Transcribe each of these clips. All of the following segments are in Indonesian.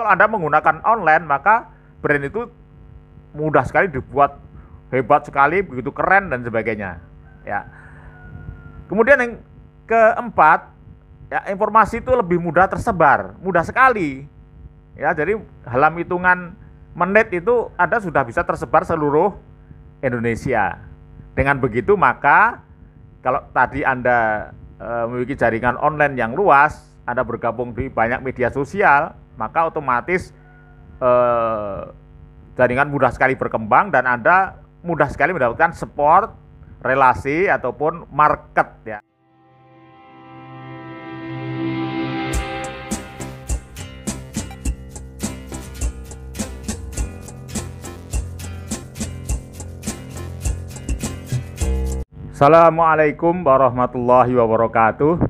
kalau Anda menggunakan online, maka brand itu mudah sekali dibuat, hebat sekali, begitu keren dan sebagainya. Ya. Kemudian yang keempat, ya, informasi itu lebih mudah tersebar, mudah sekali. Ya, jadi dalam hitungan menit itu Anda sudah bisa tersebar seluruh Indonesia. Dengan begitu maka kalau tadi Anda memiliki jaringan online yang luas, Anda bergabung di banyak media sosial, maka otomatis jaringan mudah sekali berkembang dan Anda mudah sekali mendapatkan support, relasi ataupun market ya. Assalamualaikum warahmatullahi wabarakatuh.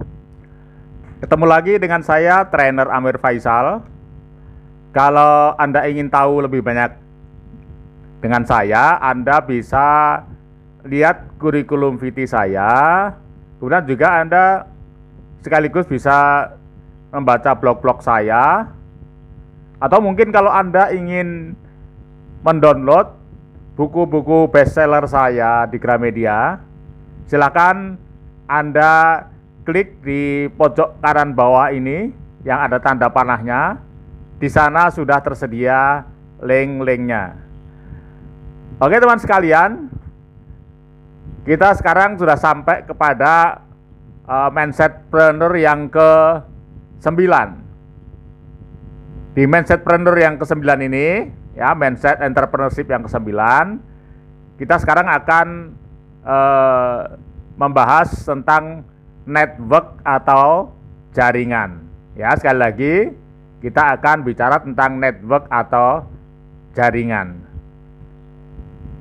Ketemu lagi dengan saya, trainer Amir Faisal. Kalau Anda ingin tahu lebih banyak dengan saya, Anda bisa lihat kurikulum vitae saya. Kemudian juga Anda sekaligus bisa membaca blog-blog saya. Atau mungkin kalau Anda ingin mendownload buku-buku bestseller saya di Gramedia, silakan Anda klik di pojok kanan bawah ini yang ada tanda panahnya. Di sana sudah tersedia link-linknya. Oke teman sekalian, kita sekarang sudah sampai kepada mindsetpreneur yang ke-9. Di mindsetpreneur yang ke-9 ini, ya, mindset entrepreneurship yang ke-9, kita sekarang akan membahas tentang network atau jaringan. Ya, sekali lagi kita akan bicara tentang network atau jaringan.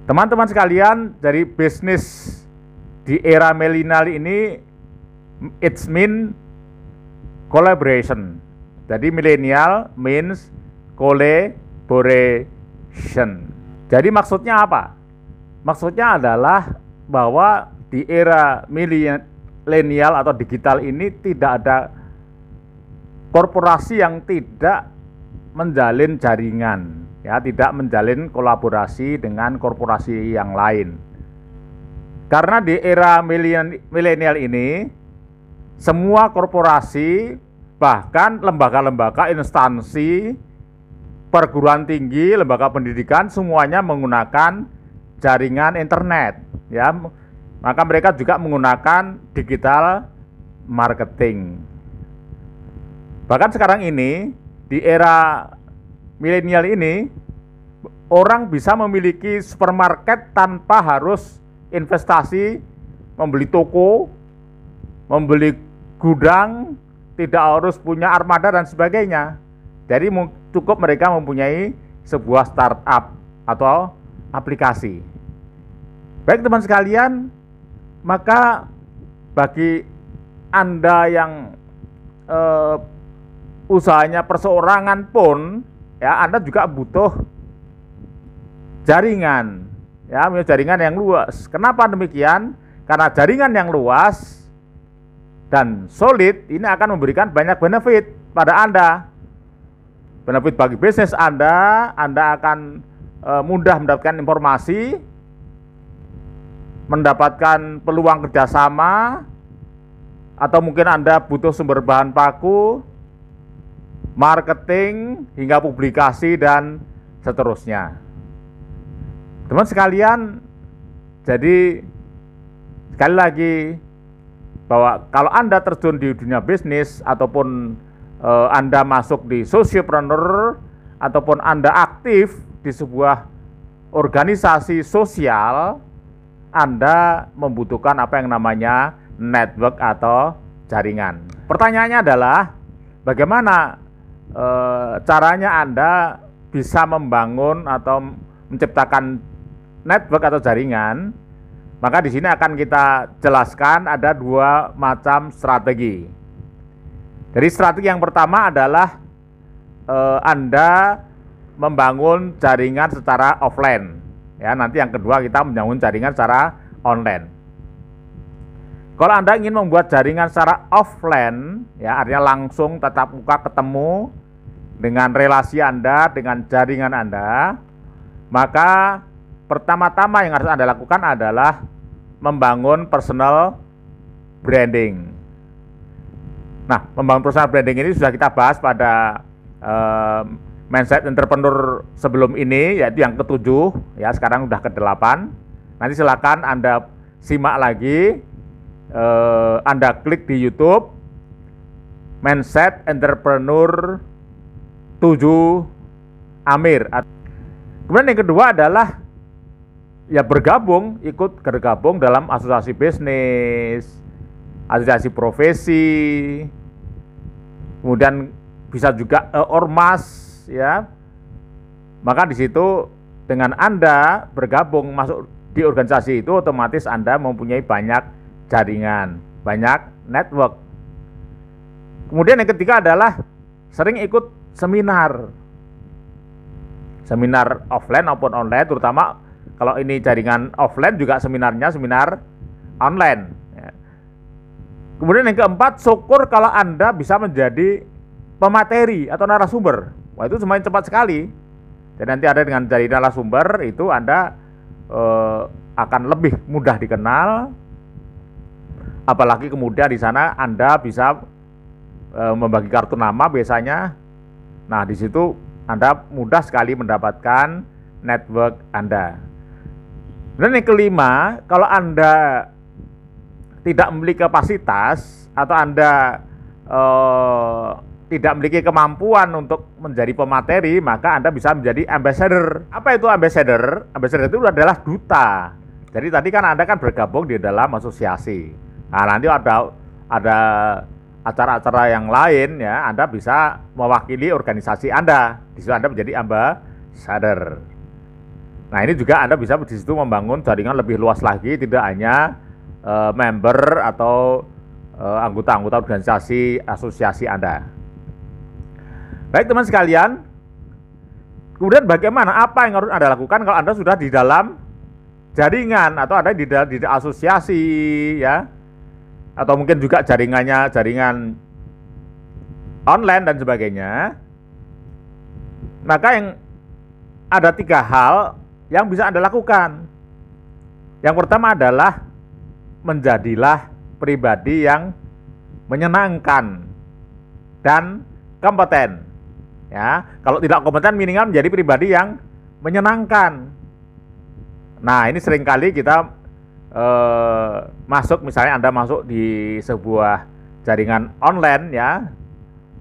Teman-teman sekalian, dari bisnis di era milenial ini, it's mean collaboration. Jadi milenial means collaboration. Jadi maksudnya apa? Maksudnya adalah bahwa di era milenial atau digital ini tidak ada korporasi yang tidak menjalin jaringan, ya, tidak menjalin kolaborasi dengan korporasi yang lain. Karena di era milenial ini, semua korporasi, bahkan lembaga-lembaga, instansi, perguruan tinggi, lembaga pendidikan, semuanya menggunakan jaringan internet, ya. Maka mereka juga menggunakan digital marketing. Bahkan sekarang ini, di era milenial ini, orang bisa memiliki supermarket tanpa harus investasi, membeli toko, membeli gudang, tidak harus punya armada dan sebagainya. Jadi cukup mereka mempunyai sebuah startup atau aplikasi. Baik teman sekalian, maka bagi Anda yang usahanya perseorangan pun, ya, Anda juga butuh jaringan, ya, jaringan yang luas. Kenapa demikian? Karena jaringan yang luas dan solid ini akan memberikan banyak benefit pada Anda. Benefit bagi bisnis Anda akan mudah mendapatkan informasi, mendapatkan peluang kerjasama, atau mungkin Anda butuh sumber bahan baku, marketing, hingga publikasi, dan seterusnya. Teman sekalian, jadi sekali lagi, bahwa kalau Anda terjun di dunia bisnis, ataupun Anda masuk di sociopreneur, ataupun Anda aktif di sebuah organisasi sosial, Anda membutuhkan apa yang namanya network atau jaringan. Pertanyaannya adalah, bagaimana caranya Anda bisa membangun atau menciptakan network atau jaringan? Maka di sini akan kita jelaskan ada dua macam strategi. Jadi strategi yang pertama adalah Anda membangun jaringan secara offline. Ya, nanti yang kedua kita membangun jaringan secara online. Kalau Anda ingin membuat jaringan secara offline, ya, artinya langsung tatap muka ketemu, dengan relasi Anda, dengan jaringan Anda, maka pertama-tama yang harus Anda lakukan adalah membangun personal branding. Nah, membangun personal branding ini sudah kita bahas pada mindset entrepreneur sebelum ini, yaitu yang ke-7, ya, sekarang udah ke-8. Nanti silakan Anda simak lagi, Anda klik di YouTube Mindset Entrepreneur 7 Amir. Kemudian yang kedua adalah ya ikut bergabung dalam asosiasi bisnis, asosiasi profesi, kemudian bisa juga ormas, ya. Maka di situ dengan Anda bergabung masuk di organisasi itu, otomatis Anda mempunyai banyak jaringan, banyak network. Kemudian yang ketiga adalah sering ikut seminar offline maupun online, terutama kalau ini jaringan offline juga seminarnya seminar online. Kemudian yang keempat, syukur kalau Anda bisa menjadi pemateri atau narasumber. Wah, itu semakin cepat sekali. Dan nanti ada dengan jaringan narasumber itu Anda akan lebih mudah dikenal. Apalagi kemudian di sana Anda bisa membagi kartu nama biasanya. Nah, di situ Anda mudah sekali mendapatkan network Anda. Dan yang kelima, kalau Anda tidak memiliki kapasitas atau Anda tidak memiliki kemampuan untuk menjadi pemateri, maka Anda bisa menjadi ambassador. Apa itu ambassador? Ambassador itu adalah duta. Jadi tadi kan Anda kan bergabung di dalam asosiasi. Nah, nanti ada acara-acara yang lain, ya, Anda bisa mewakili organisasi Anda. Di situ Anda menjadi ambassador. Nah, ini juga Anda bisa di situ membangun jaringan lebih luas lagi, tidak hanya member atau anggota-anggota organisasi asosiasi Anda. Baik teman sekalian, kemudian bagaimana, apa yang harus Anda lakukan kalau Anda sudah di dalam jaringan atau ada di asosiasi, ya, atau mungkin juga jaringan online dan sebagainya. Maka yang ada 3 hal yang bisa Anda lakukan. Yang pertama adalah menjadilah pribadi yang menyenangkan dan kompeten. Ya, kalau tidak kompeten minimal menjadi pribadi yang menyenangkan. Nah, ini seringkali kita masuk, misalnya Anda masuk di sebuah jaringan online, ya,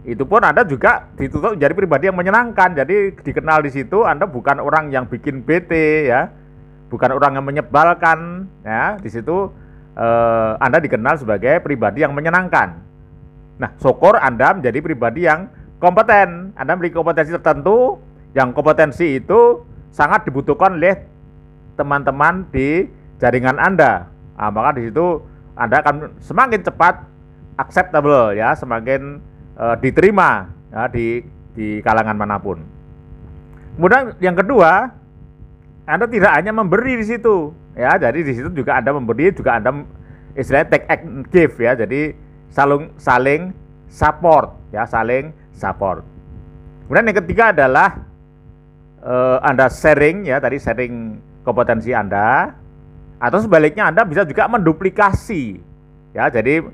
itu pun Anda juga dituntut menjadi pribadi yang menyenangkan. Jadi dikenal di situ Anda bukan orang yang bikin bete, ya, bukan orang yang menyebalkan, ya. Di situ Anda dikenal sebagai pribadi yang menyenangkan. Nah, syukur Anda menjadi pribadi yang kompeten. Anda memiliki kompetensi tertentu, yang kompetensi itu sangat dibutuhkan oleh teman-teman di jaringan Anda. Nah, maka di situ Anda akan semakin cepat acceptable, ya, semakin diterima, ya, di kalangan manapun. Kemudian yang kedua, Anda tidak hanya memberi di situ, ya. Jadi di situ juga Anda memberi, juga Anda istilahnya take and give, ya. Jadi saling support, ya, saling support. Kemudian yang ketiga adalah Anda sharing, ya, tadi sharing kompetensi Anda. Atau sebaliknya Anda bisa juga menduplikasi, ya, jadi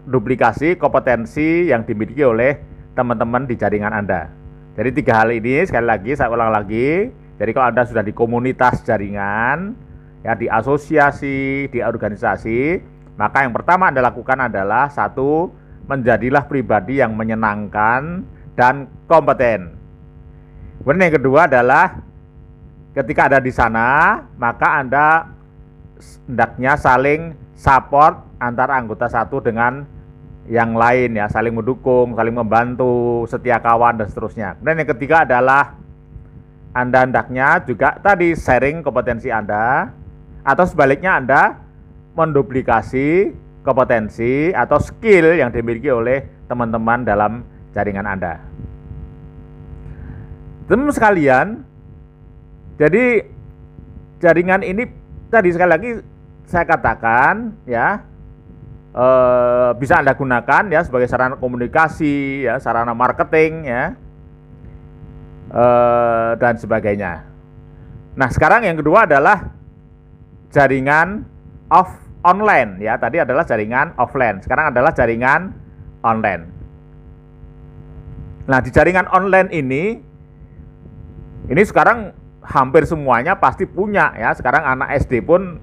duplikasi kompetensi yang dimiliki oleh teman-teman di jaringan Anda. Jadi 3 hal ini, sekali lagi saya ulang lagi. Jadi kalau Anda sudah di komunitas jaringan, ya, di asosiasi, di organisasi, maka yang pertama Anda lakukan adalah 1, menjadilah pribadi yang menyenangkan dan kompeten. Kemudian yang kedua adalah ketika ada di sana, maka Anda hendaknya saling support antara anggota satu dengan yang lain, ya, saling mendukung, saling membantu, setia kawan dan seterusnya. Dan yang ketiga adalah Anda hendaknya juga tadi sharing kompetensi Anda, atau sebaliknya Anda menduplikasi kompetensi atau skill yang dimiliki oleh teman-teman dalam jaringan Anda. Teman sekalian, jadi jaringan ini tadi sekali lagi saya katakan, ya, bisa Anda gunakan, ya, sebagai sarana komunikasi, ya, sarana marketing, ya. dan sebagainya. Nah, sekarang yang kedua adalah jaringan online ya. Tadi adalah jaringan offline, sekarang adalah jaringan online. Nah, di jaringan online ini sekarang hampir semuanya pasti punya ya. Sekarang anak SD pun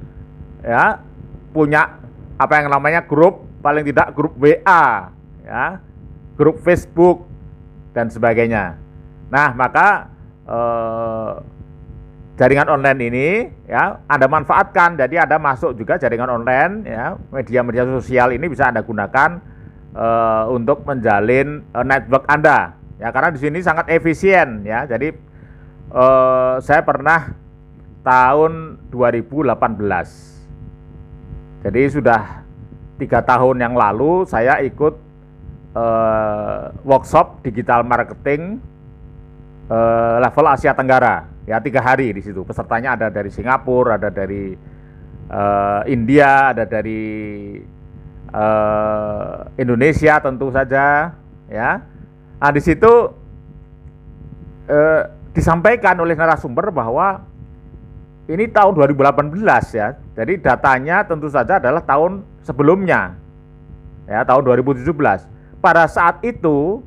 ya punya apa yang namanya grup, paling tidak grup WA ya, grup Facebook dan sebagainya. Nah, maka jaringan online ini ya Anda manfaatkan. Jadi Anda masuk juga jaringan online ya, media-media sosial ini bisa Anda gunakan untuk menjalin network Anda ya, karena di sini sangat efisien ya. Jadi saya pernah tahun 2018. Jadi sudah 3 tahun yang lalu saya ikut workshop digital marketing level Asia Tenggara ya, 3 hari di situ. Pesertanya ada dari Singapura, ada dari India, ada dari Indonesia tentu saja ya. Nah, di situ disampaikan oleh narasumber bahwa ini tahun 2018 ya. Jadi datanya tentu saja adalah tahun sebelumnya ya, tahun 2017. Pada saat itu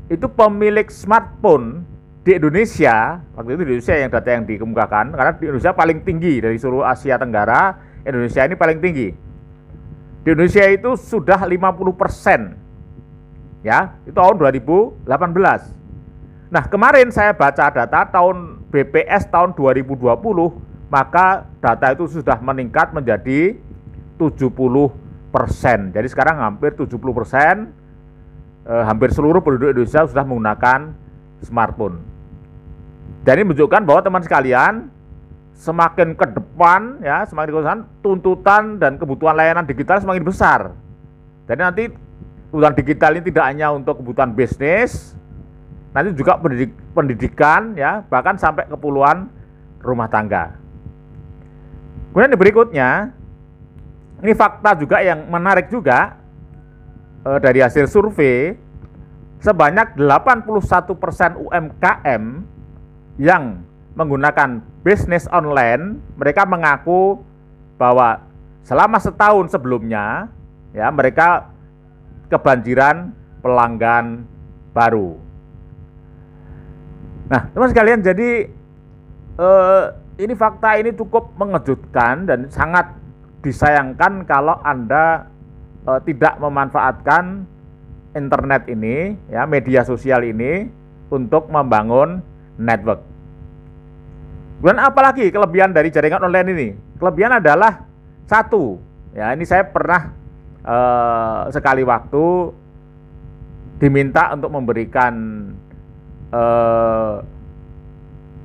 pemilik smartphone di Indonesia, waktu itu di Indonesia yang data yang dikemukakan, karena di Indonesia paling tinggi dari seluruh Asia Tenggara, Indonesia ini paling tinggi. Di Indonesia itu sudah 50% ya, itu tahun 2018. Nah, kemarin saya baca data tahun BPS tahun 2020, maka data itu sudah meningkat menjadi 70%. Jadi sekarang hampir 70%, hampir seluruh penduduk Indonesia sudah menggunakan smartphone. Jadi menunjukkan bahwa teman sekalian, semakin ke depan ya, semakin ke depan tuntutan dan kebutuhan layanan digital semakin besar. Jadi nanti kebutuhan digital ini tidak hanya untuk kebutuhan bisnis, nanti juga pendidikan ya, bahkan sampai keperluan rumah tangga. Kemudian yang berikutnya, ini fakta juga yang menarik juga dari hasil survei, sebanyak 81% UMKM yang menggunakan bisnis online, mereka mengaku bahwa selama setahun sebelumnya ya mereka kebanjiran pelanggan baru. Nah, teman sekalian, jadi ini fakta ini cukup mengejutkan dan sangat disayangkan kalau Anda tidak memanfaatkan internet ini ya, media sosial ini untuk membangun network. Kemudian apalagi kelebihan dari jaringan online ini? Kelebihan adalah satu, ya ini saya pernah sekali waktu diminta untuk memberikan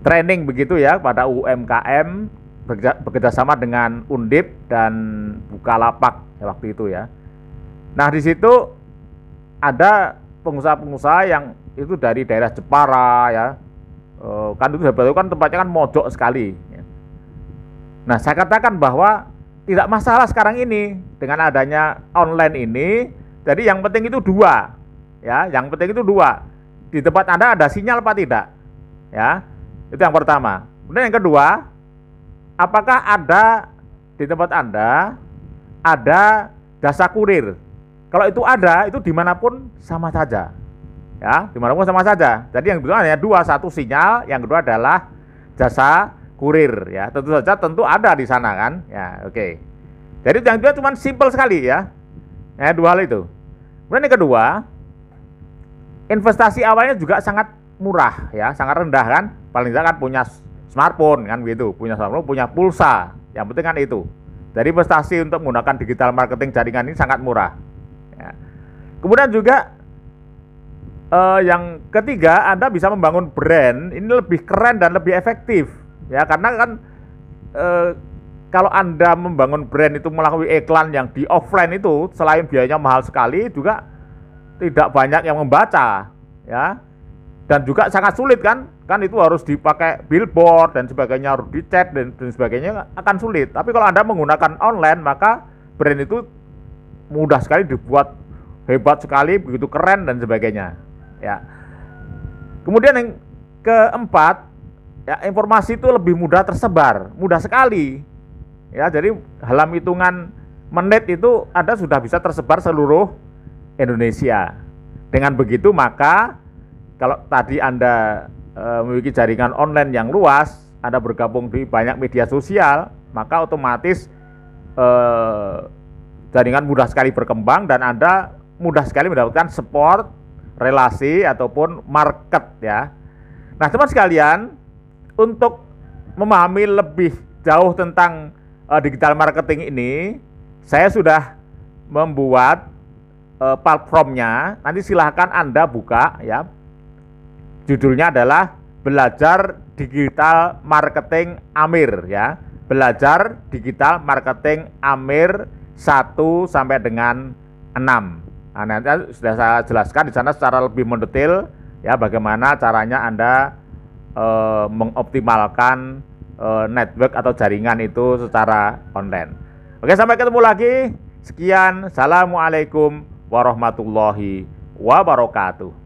training begitu ya pada UMKM bekerjasama dengan Undip dan Bukalapak ya, waktu itu ya. Nah, di situ ada pengusaha-pengusaha yang itu dari daerah Jepara ya, kan itu kan tempatnya kan mojok sekali ya. Nah, saya katakan bahwa tidak masalah sekarang ini dengan adanya online ini. Jadi yang penting itu dua ya, yang penting itu dua, di tempat Anda ada sinyal apa tidak ya, itu yang pertama. Kemudian yang kedua, apakah ada di tempat Anda ada jasa kurir? Kalau itu ada, itu dimanapun sama saja ya, dimanapun sama saja. Jadi yang kedua hanya dua, satu sinyal, yang kedua adalah jasa kurir ya. Tentu saja tentu ada di sana kan ya. Oke. Jadi yang kedua cuma simpel sekali ya, dua hal itu. Kemudian yang kedua, investasi awalnya juga sangat murah ya, sangat rendah kan. Paling tidak kan punya smartphone kan gitu, punya smartphone, punya pulsa, yang penting kan itu. Jadi investasi untuk menggunakan digital marketing jaringan ini sangat murah ya. Kemudian juga yang ketiga, Anda bisa membangun brand ini lebih keren dan lebih efektif ya, karena kan kalau Anda membangun brand itu melalui iklan yang di offline itu, selain biayanya mahal sekali, juga tidak banyak yang membaca ya, dan juga sangat sulit kan itu harus dipakai billboard dan sebagainya, harus dicat dan sebagainya, akan sulit. Tapi kalau Anda menggunakan online, maka brand itu mudah sekali dibuat, hebat sekali, begitu keren dan sebagainya ya. Kemudian yang keempat, ya, informasi itu lebih mudah tersebar, mudah sekali. Ya, jadi dalam hitungan menit itu Anda sudah bisa tersebar seluruh Indonesia. Dengan begitu maka kalau tadi Anda memiliki jaringan online yang luas, Anda bergabung di banyak media sosial, maka otomatis jaringan mudah sekali berkembang dan Anda mudah sekali mendapatkan support, relasi ataupun market ya. Nah, teman sekalian, untuk memahami lebih jauh tentang digital marketing ini, saya sudah membuat platformnya. Nanti silahkan Anda buka ya. Judulnya adalah Belajar Digital Marketing Amir ya. Belajar Digital Marketing Amir 1 sampai dengan 6. Nah, nanti sudah saya jelaskan di sana secara lebih mendetail ya bagaimana caranya Anda mengoptimalkan network atau jaringan itu secara online. Oke, sampai ketemu lagi. Sekian. Assalamualaikum warahmatullahi wabarakatuh.